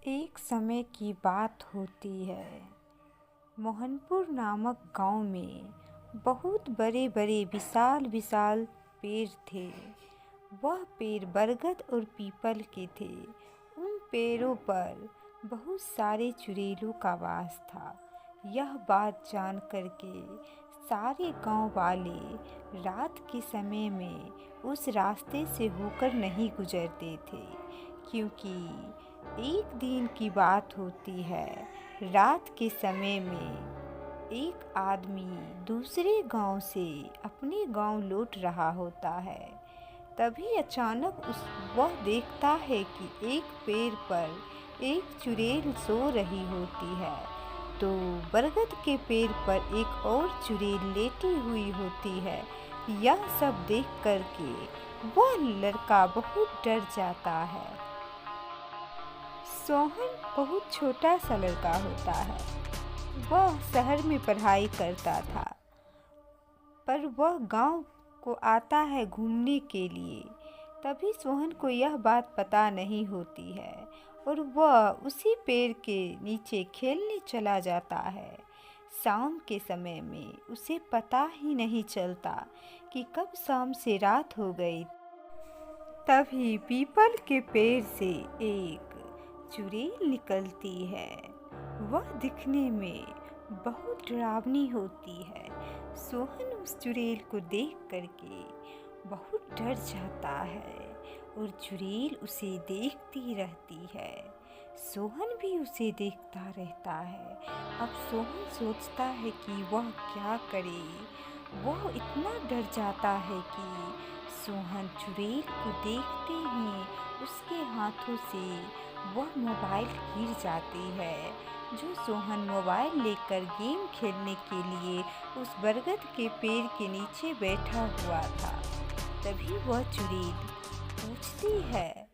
एक समय की बात होती है। मोहनपुर नामक गांव में बहुत बड़े बड़े विशाल विशाल पेड़ थे। वह पेड़ बरगद और पीपल के थे। उन पेड़ों पर बहुत सारे चुड़ैलों का वास था। यह बात जान करके सारे गांव वाले रात के समय में उस रास्ते से होकर नहीं गुजरते थे, क्योंकि एक दिन की बात होती है। रात के समय में एक आदमी दूसरे गांव से अपने गांव लौट रहा होता है। तभी अचानक वह देखता है कि एक पेड़ पर एक चुड़ैल सो रही होती है, तो बरगद के पेड़ पर एक और चुड़ैल लेटी हुई होती है। यह सब देख करके वह लड़का बहुत डर जाता है। सोहन बहुत छोटा सा लड़का होता है। वह शहर में पढ़ाई करता था, पर वह गांव को आता है घूमने के लिए। तभी सोहन को यह बात पता नहीं होती है और वह उसी पेड़ के नीचे खेलने चला जाता है। शाम के समय में उसे पता ही नहीं चलता कि कब शाम से रात हो गई। तभी पीपल के पेड़ से एक चुड़ैल निकलती है। वह दिखने में बहुत डरावनी होती है। सोहन उस चुड़ैल को देख करके बहुत डर जाता है और चुड़ैल उसे देखती रहती है। सोहन भी उसे देखता रहता है। अब सोहन सोचता है कि वह क्या करे। वह इतना डर जाता है कि सोहन चुड़ैल को देखते ही उसके हाथों से वह मोबाइल गिर जाती है। जो सोहन मोबाइल लेकर गेम खेलने के लिए उस बरगद के पेड़ के नीचे बैठा हुआ था। तभी वह चुड़ैल पूछती है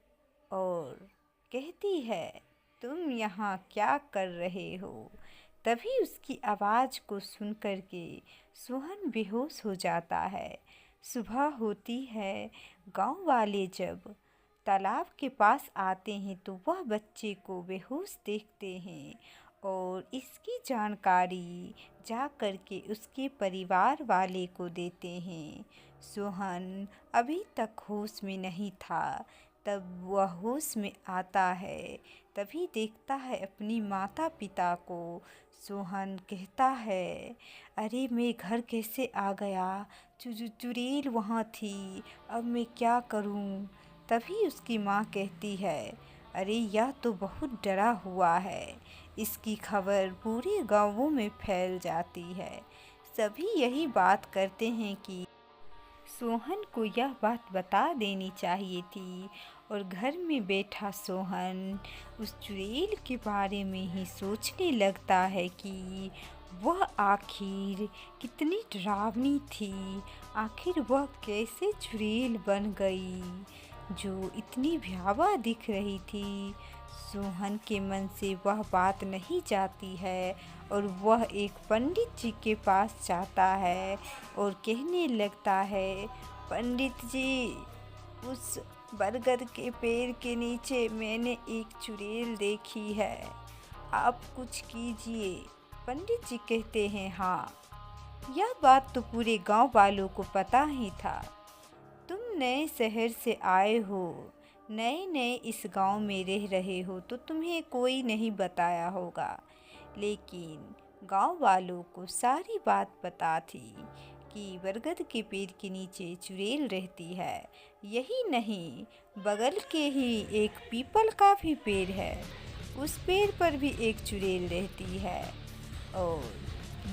और कहती है, तुम यहाँ क्या कर रहे हो? तभी उसकी आवाज़ को सुनकर के सोहन बेहोश हो जाता है। सुबह होती है। गांव वाले जब तालाब के पास आते हैं तो वह बच्चे को बेहोश देखते हैं और इसकी जानकारी जा कर के उसके परिवार वाले को देते हैं। सोहन अभी तक होश में नहीं था। तब वह होश में आता है, तभी देखता है अपनी माता पिता को। सोहन कहता है, अरे मैं घर कैसे आ गया? चुड़ैल वहाँ थी, अब मैं क्या करूँ? तभी उसकी माँ कहती है, अरे यह तो बहुत डरा हुआ है। इसकी खबर पूरे गाँवों में फैल जाती है। सभी यही बात करते हैं कि सोहन को यह बात बता देनी चाहिए थी। और घर में बैठा सोहन उस चुड़ैल के बारे में ही सोचने लगता है कि वह आखिर कितनी डरावनी थी। आखिर वह कैसे चुड़ैल बन गई जो इतनी भयावह दिख रही थी। सोहन के मन से वह बात नहीं जाती है और वह एक पंडित जी के पास जाता है और कहने लगता है, पंडित जी, उस बरगद के पेड़ के नीचे मैंने एक चुड़ैल देखी है, आप कुछ कीजिए। पंडित जी कहते हैं, हाँ, यह बात तो पूरे गांव वालों को पता ही था। तुम नए शहर से आए हो, नए नए इस गांव में रह रहे हो, तो तुम्हें कोई नहीं बताया होगा। लेकिन गांव वालों को सारी बात पता थी कि बरगद के पेड़ के नीचे चुड़ैल रहती है। यही नहीं, बगल के ही एक पीपल का भी पेड़ है, उस पेड़ पर भी एक चुड़ैल रहती है। और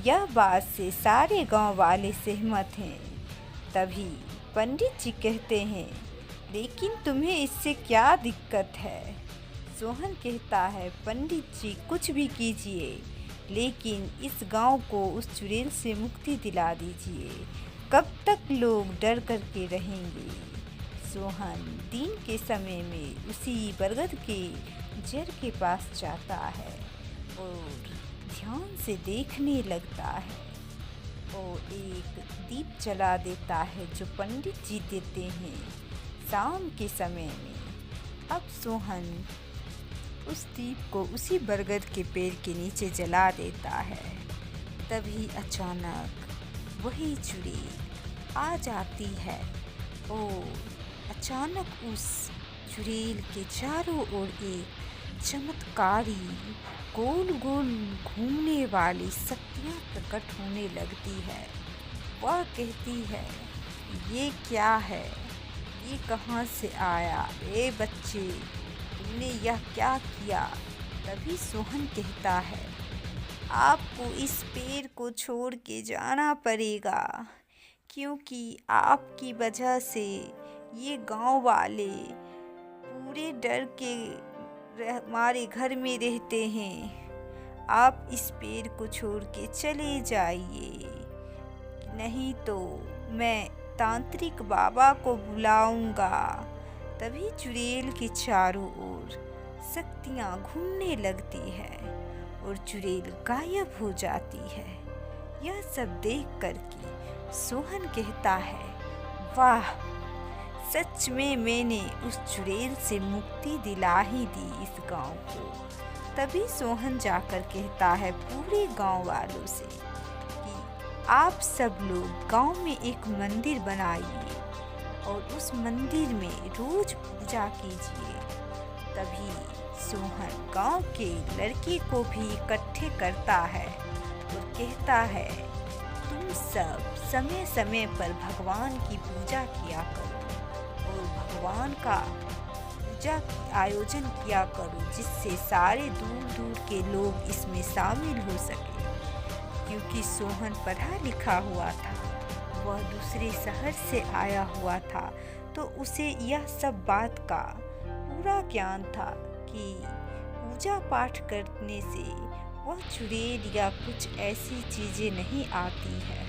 यह बात से सारे गांव वाले सहमत हैं। तभी पंडित जी कहते हैं, लेकिन तुम्हें इससे क्या दिक्कत है? सोहन कहता है, पंडित जी कुछ भी कीजिए, लेकिन इस गांव को उस चुड़ैल से मुक्ति दिला दीजिए। कब तक लोग डर करके रहेंगे? सोहन दिन के समय में उसी बरगद के जड़ के पास जाता है और ध्यान से देखने लगता है और एक दीप जला देता है जो पंडित जी देते हैं शाम के समय में। अब सोहन उस दीप को उसी बरगद के पेड़ के नीचे जला देता है। तभी अचानक वही चुड़ैल आ जाती है और अचानक उस चुड़ैल के चारों ओर एक चमत्कारी गोल गोल घूमने वाली शक्तियाँ प्रकट होने लगती है। वह कहती है, ये क्या है, ये कहाँ से आया? ए बच्चे, तुमने यह क्या किया? तभी सोहन कहता है, आपको इस पेड़ को छोड़ के जाना पड़ेगा, क्योंकि आपकी वजह से ये गांव वाले पूरे डर के हमारे घर में रहते हैं। आप इस पेड़ को छोड़ के चले जाइए, नहीं तो मैं तांत्रिक बाबा को बुलाऊंगा। तभी चुड़ैल के चारों ओर शक्तियाँ घूमने लगती है और चुड़ैल गायब हो जाती है। यह सब देख कर के सोहन कहता है, वाह, सच में मैंने उस चुड़ैल से मुक्ति दिला ही दी इस गांव को। तभी सोहन जाकर कहता है पूरे गांव वालों से कि आप सब लोग गांव में एक मंदिर बनाइए और उस मंदिर में रोज पूजा कीजिए। तभी सोहन गांव के लड़के को भी इकट्ठे करता है और कहता है, तुम सब समय समय पर भगवान की पूजा किया करो और भगवान का पूजा की आयोजन किया करो, जिससे सारे दूर दूर के लोग इसमें शामिल हो सके। क्योंकि सोहन पढ़ा लिखा हुआ था, वह दूसरे शहर से आया हुआ था, तो उसे यह सब बात का पूरा ज्ञान था कि पूजा पाठ करने से वह चुड़ैल या कुछ ऐसी चीज़ें नहीं आती है।